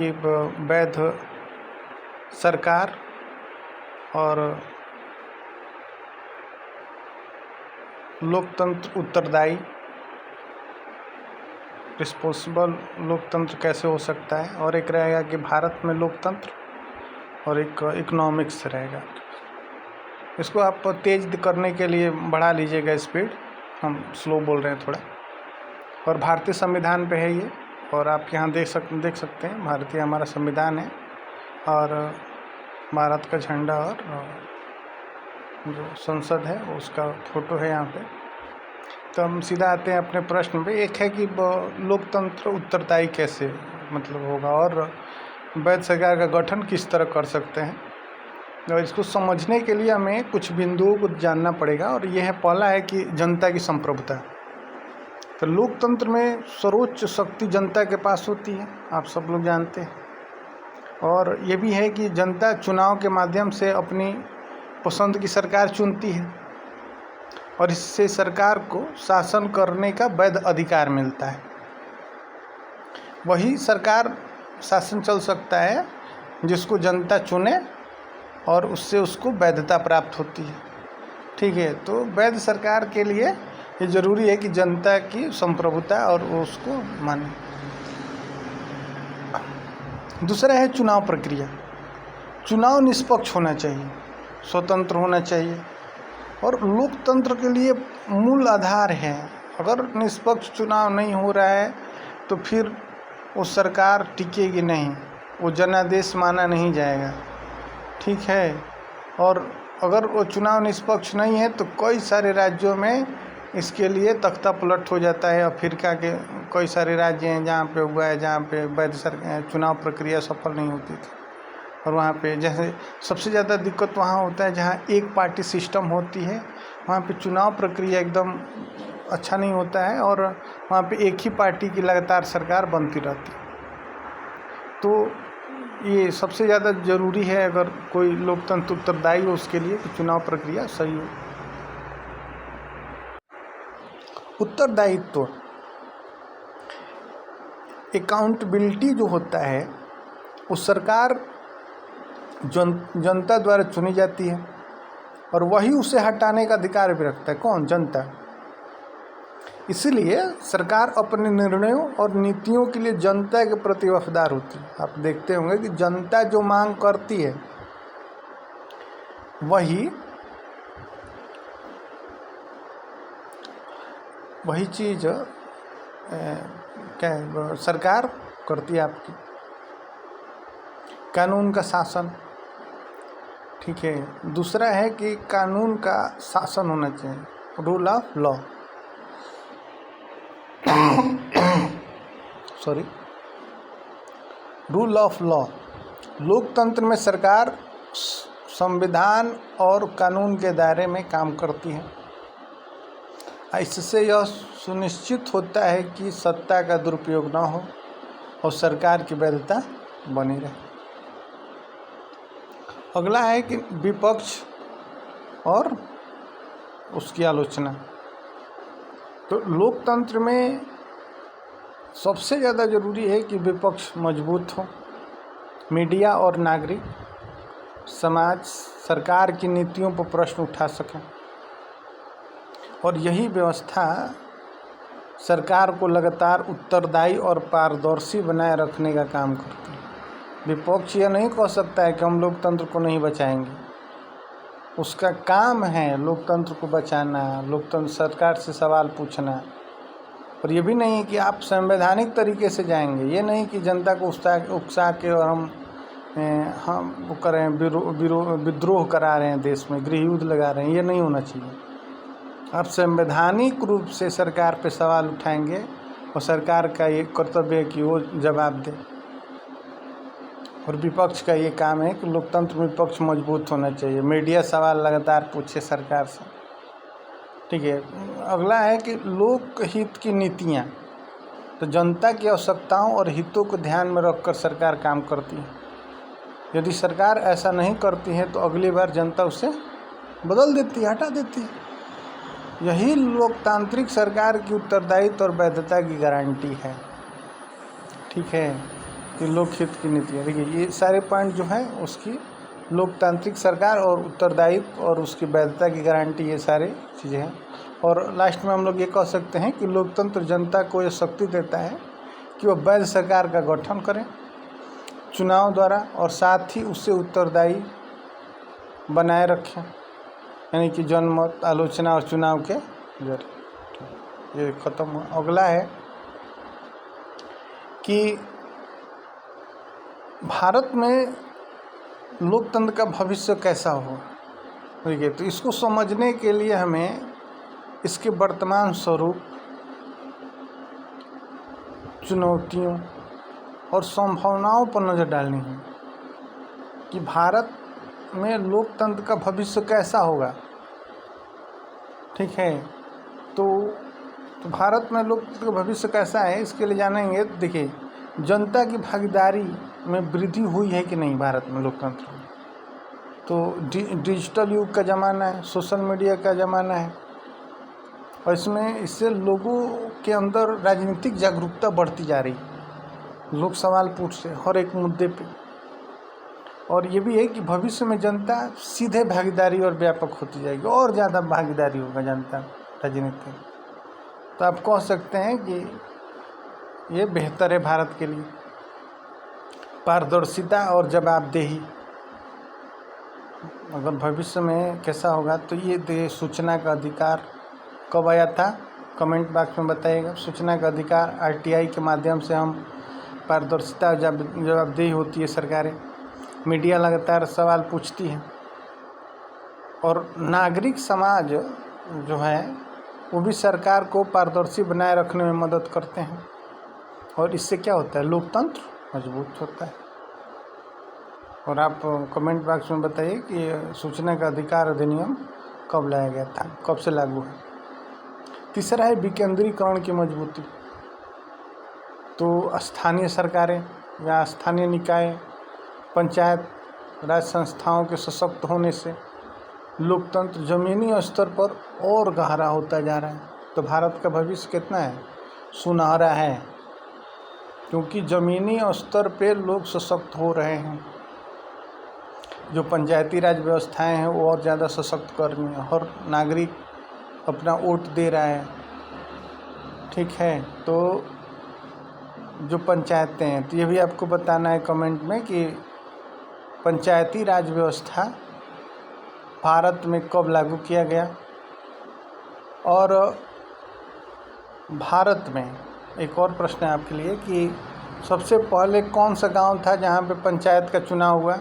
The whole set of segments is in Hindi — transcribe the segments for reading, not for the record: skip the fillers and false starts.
कि वैध सरकार और लोकतंत्र उत्तरदायी रिस्पॉन्सिबल लोकतंत्र कैसे हो सकता है, और एक रहेगा कि भारत में लोकतंत्र और एक इकोनॉमिक्स रहेगा। इसको आप तेज करने के लिए बढ़ा लीजिएगा स्पीड, हम स्लो बोल रहे हैं थोड़ा। और भारतीय संविधान पे है ये, और आप यहाँ देख सकते हैं भारतीय हमारा संविधान है और भारत का झंडा और जो संसद है उसका फोटो है यहाँ पे। तो हम सीधा आते हैं अपने प्रश्न पे। एक है कि लोकतंत्र उत्तरदायी कैसे मतलब होगा और वैध सरकार का गठन किस तरह कर सकते हैं, और इसको समझने के लिए हमें कुछ बिंदुओं को जानना पड़ेगा। और यह है, पहला है कि जनता की संप्रभुता। तो लोकतंत्र में सर्वोच्च शक्ति जनता के पास होती है, आप सब लोग जानते हैं। और ये भी है कि जनता चुनाव के माध्यम से अपनी पसंद की सरकार चुनती है और इससे सरकार को शासन करने का वैध अधिकार मिलता है। वही सरकार शासन चल सकता है जिसको जनता चुने और उससे उसको वैधता प्राप्त होती है। ठीक है, तो वैध सरकार के लिए ये जरूरी है कि जनता की संप्रभुता और उसको माने। दूसरा है चुनाव प्रक्रिया। चुनाव निष्पक्ष होना चाहिए, स्वतंत्र होना चाहिए, और लोकतंत्र के लिए मूल आधार है। अगर निष्पक्ष चुनाव नहीं हो रहा है तो फिर वो सरकार टिकेगी नहीं, वो जनादेश माना नहीं जाएगा। ठीक है, और अगर वो चुनाव निष्पक्ष नहीं है तो कई सारे राज्यों में इसके लिए तख्ता पलट हो जाता है। अफ्रीका के कई सारे राज्य हैं जहाँ पे हुआ है, जहाँ पे वैध चुनाव प्रक्रिया सफल नहीं होती थी। और वहाँ पे जैसे सबसे ज़्यादा दिक्कत वहाँ होता है जहाँ एक पार्टी सिस्टम होती है, वहाँ पे चुनाव प्रक्रिया एकदम अच्छा नहीं होता है और वहाँ पे एक ही पार्टी की लगातार सरकार बनती रहती है। तो ये सबसे ज़्यादा ज़रूरी है अगर कोई लोकतंत्र उत्तरदायी हो उसके लिए कि चुनाव प्रक्रिया सही हो। उत्तरदायित्व, अकाउंटेबिलिटी जो होता है वो सरकार जनता द्वारा चुनी जाती है और वही उसे हटाने का अधिकार भी रखता है। कौन? जनता। इसीलिए सरकार अपने निर्णयों और नीतियों के लिए जनता के प्रति वफादार होती है। आप देखते होंगे कि जनता जो मांग करती है वही चीज़ क्या है सरकार करती है आपकी। कानून का शासन, ठीक है। दूसरा है कि कानून का शासन होना चाहिए, rule of law. Sorry, rule of law. लोकतंत्र में सरकार संविधान और कानून के दायरे में काम करती है। इससे यह सुनिश्चित होता है कि सत्ता का दुरुपयोग न हो और सरकार की वैधता बनी रहे। अगला है कि विपक्ष और उसकी आलोचना। तो लोकतंत्र में सबसे ज़्यादा ज़रूरी है कि विपक्ष मजबूत हो। मीडिया और नागरिक समाज सरकार की नीतियों पर प्रश्न उठा सकें, और यही व्यवस्था सरकार को लगातार उत्तरदायी और पारदर्शी बनाए रखने का काम करती है। विपक्ष यह नहीं कह सकता है कि हम लोकतंत्र को नहीं बचाएंगे। उसका काम है लोकतंत्र को बचाना, लोकतंत्र सरकार से सवाल पूछना। और ये भी नहीं है कि आप संवैधानिक तरीके से जाएंगे, ये नहीं कि जनता को उकसा के और हम वो कर रहे हैं, विद्रोह करा रहे हैं, देश में गृह युद्ध लगा रहे हैं। ये नहीं होना चाहिए। आप संवैधानिक रूप से सरकार पे सवाल उठाएंगे और सरकार का ये कर्तव्य है कि वो जवाब दे। और विपक्ष का ये काम है कि लोकतंत्र में विपक्ष मजबूत होना चाहिए, मीडिया सवाल लगातार पूछे सरकार से। ठीक है। अगला है कि लोकहित की नीतियाँ। तो जनता की आवश्यकताओं और हितों को ध्यान में रखकर सरकार काम करती है। यदि सरकार ऐसा नहीं करती है तो अगली बार जनता उसे बदल देती है, हटा देती है। यही लोकतांत्रिक सरकार की उत्तरदायित्व और वैधता की गारंटी है। ठीक है। ये लोकहित की नीति है। देखिए ये सारे पॉइंट जो है उसकी लोकतांत्रिक सरकार और उत्तरदायित्व और उसकी वैधता की गारंटी, ये सारी चीज़ें हैं। और लास्ट में हम लोग ये कह सकते हैं कि लोकतंत्र जनता को ये शक्ति देता है कि वह वैध सरकार का गठन करें चुनाव द्वारा और साथ ही उससे उत्तरदायी बनाए रखें, यानी कि जनमत, आलोचना और चुनाव के जरिए। ये खत्म हुआ। अगला है कि भारत में लोकतंत्र का भविष्य कैसा हो। ठीक है, तो इसको समझने के लिए हमें इसके वर्तमान स्वरूप, चुनौतियों और संभावनाओं पर नज़र डालनी है कि भारत में लोकतंत्र का भविष्य कैसा होगा। ठीक है, तो भारत में लोकतंत्र का भविष्य कैसा है, इसके लिए जानेंगे। देखिए जनता की भागीदारी में वृद्धि हुई है कि नहीं भारत में लोकतंत्र में। तो डिजिटल युग का ज़माना है, सोशल मीडिया का ज़माना है और इससे लोगों के अंदर राजनीतिक जागरूकता बढ़ती जा रही है, लोग सवाल पूछ से हर एक मुद्दे पे। और ये भी है कि भविष्य में जनता सीधे भागीदारी और व्यापक होती जाएगी, और ज़्यादा भागीदारी होगा जनता राजनीति। तो आप कह सकते हैं कि ये बेहतर है भारत के लिए। पारदर्शिता और जवाबदेही अगर भविष्य में कैसा होगा, तो ये सूचना का अधिकार कब आया था, कमेंट बॉक्स में बताइएगा। सूचना का अधिकार आरटीआई के माध्यम से हम पारदर्शिता और जवाबदेही होती है सरकारें, मीडिया लगातार सवाल पूछती है और नागरिक समाज जो है वो भी सरकार को पारदर्शी बनाए रखने में मदद करते हैं और इससे क्या होता है, लोकतंत्र मजबूत होता है। और आप कमेंट बॉक्स में बताइए कि सूचना का अधिकार अधिनियम कब लाया गया था, कब से लागू है। तीसरा है विकेंद्रीकरण की मजबूती। तो स्थानीय सरकारें या स्थानीय निकाय, पंचायत राज संस्थाओं के सशक्त होने से लोकतंत्र जमीनी स्तर पर और गहरा होता जा रहा है। तो भारत का भविष्य कितना है, सुनहरा है, क्योंकि ज़मीनी स्तर पे लोग सशक्त हो रहे हैं। जो पंचायती राज व्यवस्थाएं हैं वो और ज़्यादा सशक्त कर रही हैं, हर नागरिक अपना वोट दे रहा है। ठीक है, तो जो पंचायतें हैं, तो ये भी आपको बताना है कमेंट में कि पंचायती राज व्यवस्था भारत में कब लागू किया गया। और भारत में एक और प्रश्न है आपके लिए कि सबसे पहले कौन सा गांव था जहां पे पंचायत का चुनाव हुआ,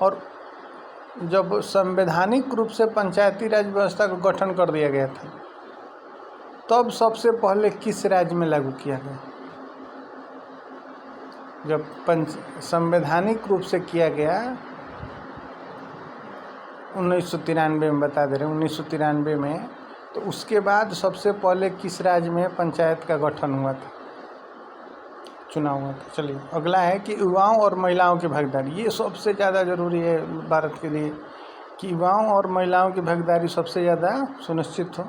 और जब संवैधानिक रूप से पंचायती राज व्यवस्था का गठन कर दिया गया था तब सबसे पहले किस राज्य में लागू किया गया। जब संवैधानिक रूप से किया गया 1993 में, बता दे रहे हैं 1993 में, तो उसके बाद सबसे पहले किस राज्य में पंचायत का गठन हुआ था, चुनाव हुआ था। चलिए अगला है कि युवाओं और महिलाओं की भागीदारी। ये सबसे ज़्यादा ज़रूरी है भारत के लिए कि युवाओं और महिलाओं की भागीदारी सबसे ज़्यादा सुनिश्चित हो।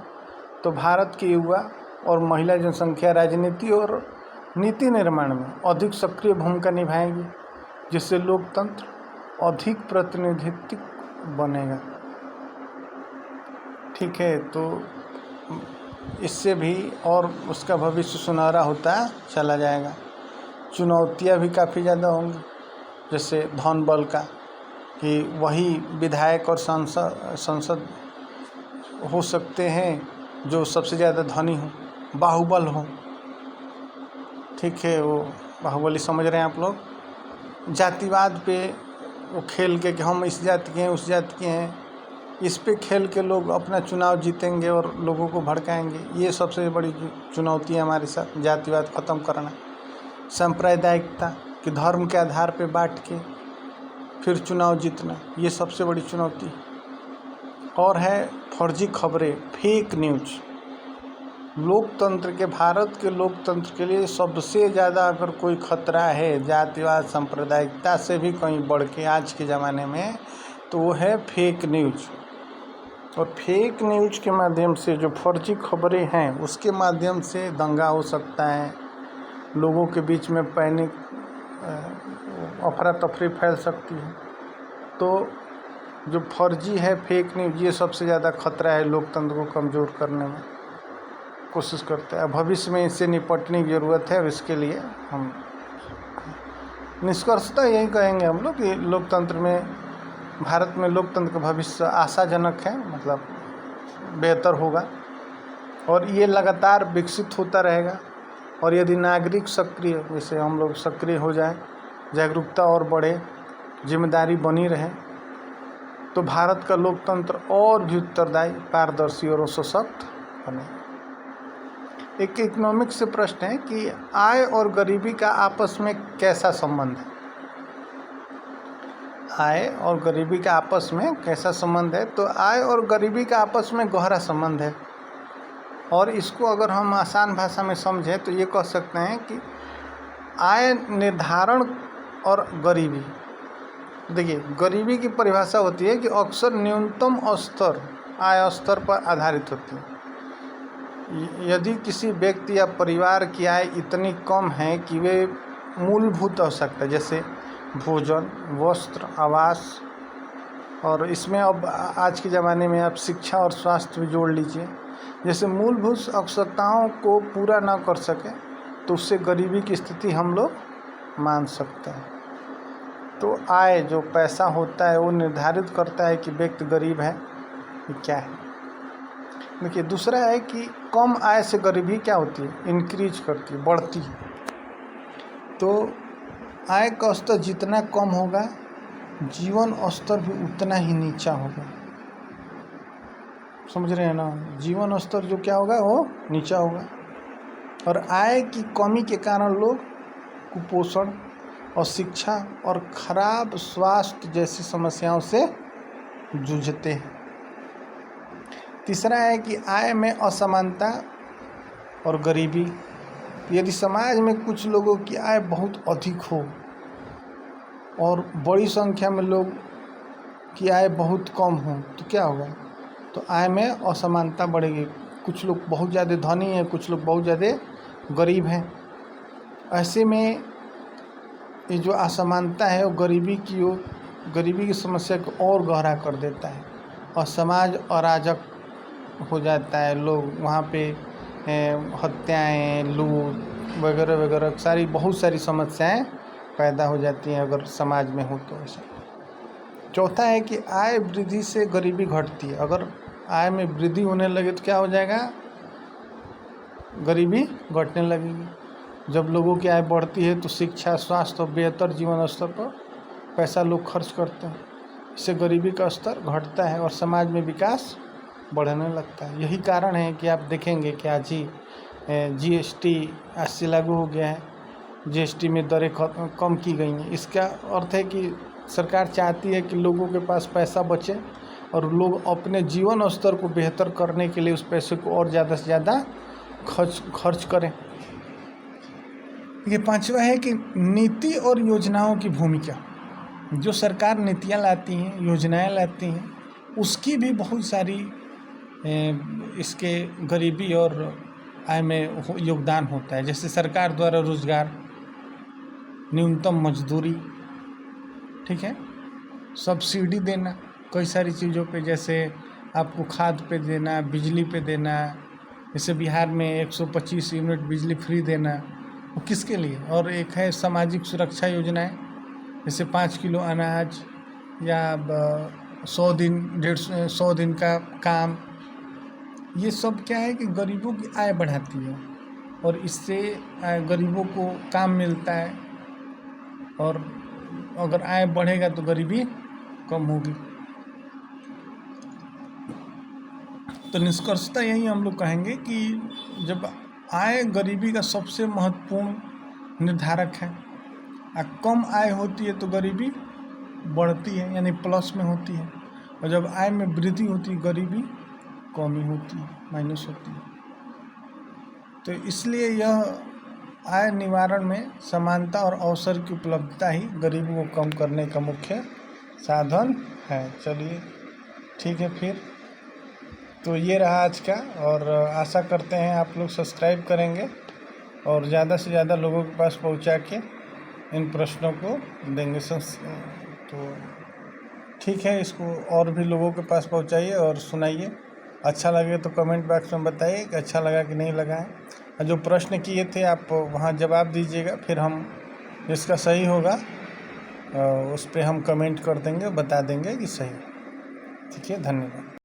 तो भारत के युवा और महिला जनसंख्या राजनीति और नीति निर्माण में अधिक सक्रिय भूमिका निभाएगी, जिससे लोकतंत्र अधिक प्रतिनिधित्व बनेगा। ठीक है, तो इससे भी और उसका भविष्य सुनहरा होता चला जाएगा। चुनौतियां भी काफ़ी ज़्यादा होंगी, जैसे धन बल का, कि वही विधायक और संसद हो सकते हैं जो सबसे ज़्यादा धनी हो, बाहुबल हो। ठीक है, वो बाहुबली समझ रहे हैं आप लोग। जातिवाद पे वो खेल के कि हम इस जाति के हैं, उस जाति के हैं, इस पे खेल के लोग अपना चुनाव जीतेंगे और लोगों को भड़काएंगे। ये सबसे बड़ी चुनौती है हमारे साथ, जातिवाद ख़त्म करना। सांप्रदायिकता कि धर्म के आधार पे बांट के फिर चुनाव जीतना, ये सबसे बड़ी चुनौती। और है फर्जी खबरें, फेक न्यूज। लोकतंत्र के, भारत के लोकतंत्र के लिए सबसे ज़्यादा अगर कोई खतरा है जातिवाद सांप्रदायिकता से भी कहीं बढ़ के आज के ज़माने में, तो वो है फेक न्यूज। और फेक न्यूज के माध्यम से, जो फर्जी खबरें हैं उसके माध्यम से दंगा हो सकता है, लोगों के बीच में पैनिक अफरा तफरी फैल सकती है। तो जो फर्जी है, फेक न्यूज़, ये सबसे ज़्यादा खतरा है, लोकतंत्र को कमज़ोर करने में कोशिश करते हैं। भविष्य में इससे निपटने की ज़रूरत है और इसके लिए हम निष्कर्षतः यही कहेंगे हम लोग कि लोकतंत्र में, भारत में लोकतंत्र का भविष्य आशाजनक है, मतलब बेहतर होगा और ये लगातार विकसित होता रहेगा। और यदि नागरिक सक्रिय, जैसे हम लोग सक्रिय हो जाएं, जागरूकता और बढ़े, जिम्मेदारी बनी रहे, तो भारत का लोकतंत्र और भी उत्तरदायी, पारदर्शी और सशक्त बने। एक इकोनॉमिक्स से प्रश्न है कि आय और गरीबी का आपस में कैसा संबंध है? आय और गरीबी का आपस में कैसा संबंध है? तो आय और गरीबी का आपस में गहरा संबंध है। और इसको अगर हम आसान भाषा में समझें तो ये कह सकते हैं कि आय निर्धारण और गरीबी, देखिए गरीबी की परिभाषा होती है कि अक्सर न्यूनतम स्तर, आय स्तर पर आधारित होती है। यदि किसी व्यक्ति या परिवार की आय इतनी कम है कि वे मूलभूत आवश्यकता जैसे भोजन, वस्त्र, आवास, और इसमें अब आज के ज़माने में आप शिक्षा और स्वास्थ्य भी जोड़ लीजिए, जैसे मूलभूत आवश्यकताओं को पूरा ना कर सके, तो उससे गरीबी की स्थिति हम लोग मान सकते हैं। तो आय, जो पैसा होता है, वो निर्धारित करता है कि व्यक्ति गरीब है या क्या है। देखिए दूसरा है कि कम आय से गरीबी क्या होती है, इंक्रीज करती है, बढ़ती है। तो आय का स्तर जितना कम होगा, जीवन स्तर भी उतना ही नीचा होगा। समझ रहे हैं ना? जीवन स्तर जो क्या होगा वो नीचा होगा। और आय की कमी के कारण लोग कुपोषण, अशिक्षा और खराब स्वास्थ्य जैसी समस्याओं से जूझते हैं। तीसरा है कि आय में असमानता और गरीबी। यदि समाज में कुछ लोगों की आय बहुत अधिक हो और बड़ी संख्या में लोग की आय बहुत कम हो, तो क्या होगा? तो आय में असमानता बढ़ेगी। कुछ लोग बहुत ज़्यादा धनी हैं, कुछ लोग बहुत ज़्यादा गरीब हैं। ऐसे में ये जो असमानता है वो गरीबी की समस्या को और गहरा कर देता है और समाज अराजक हो जाता है। लोग वहाँ पे हत्याएं, लूट वगैरह वगैरह बहुत सारी समस्याएं पैदा हो जाती हैं अगर समाज में हो तो ऐसा। चौथा है कि आय वृद्धि से गरीबी घटती है। अगर आय में वृद्धि होने लगे तो क्या हो जाएगा? गरीबी घटने लगेगी। जब लोगों की आय बढ़ती है तो शिक्षा, स्वास्थ्य और बेहतर जीवन स्तर पर पैसा लोग खर्च करते हैं। इससे गरीबी का स्तर घटता है और समाज में विकास बढ़ने लगता है। यही कारण है कि आप देखेंगे कि आज ही GST आज से लागू हो गया है। GST में दरें कम की गई हैं। इसका अर्थ है कि सरकार चाहती है कि लोगों के पास पैसा बचे और लोग अपने जीवन स्तर को बेहतर करने के लिए उस पैसे को और ज़्यादा से ज़्यादा खर्च करें। ये पांचवा है कि नीति और योजनाओं की भूमिका। जो सरकार नीतियाँ लाती हैं, योजनाएं लाती हैं, उसकी भी बहुत सारी इसके गरीबी और आय में योगदान होता है। जैसे सरकार द्वारा रोजगार, न्यूनतम मजदूरी, ठीक है, सब्सिडी देना कई सारी चीज़ों पे, जैसे आपको खाद पे देना, बिजली पे देना। जैसे बिहार में 125 यूनिट बिजली फ्री देना, वो किसके लिए? और एक है सामाजिक सुरक्षा योजनाएं, जैसे 5 किलो अनाज या 100 दिन का काम। ये सब क्या है कि गरीबों की आय बढ़ाती है और इससे गरीबों को काम मिलता है और अगर आय बढ़ेगा तो गरीबी कम होगी। तो निष्कर्षतः यही हम लोग कहेंगे कि जब आय गरीबी का सबसे महत्वपूर्ण निर्धारक है, कम आय होती है तो गरीबी बढ़ती है, यानी प्लस में होती है, और जब आय में वृद्धि होती है गरीबी कमी होती है, माइनस होती है। तो इसलिए यह आय निवारण में समानता और अवसर की उपलब्धता ही गरीबी को कम करने का मुख्य साधन है। चलिए ठीक है फिर, तो ये रहा आज का, और आशा करते हैं आप लोग सब्सक्राइब करेंगे और ज़्यादा से ज़्यादा लोगों के पास पहुंचा के इन प्रश्नों को देंगे। तो ठीक है, इसको और भी लोगों के पास पहुंचाइए और सुनाइए। अच्छा लगे तो कमेंट बॉक्स में बताइए कि अच्छा लगा कि नहीं लगा है। जो प्रश्न किए थे आप वहाँ जवाब दीजिएगा, फिर हम इसका सही होगा उस पर हम कमेंट कर देंगे, बता देंगे कि सही। ठीक है, धन्यवाद।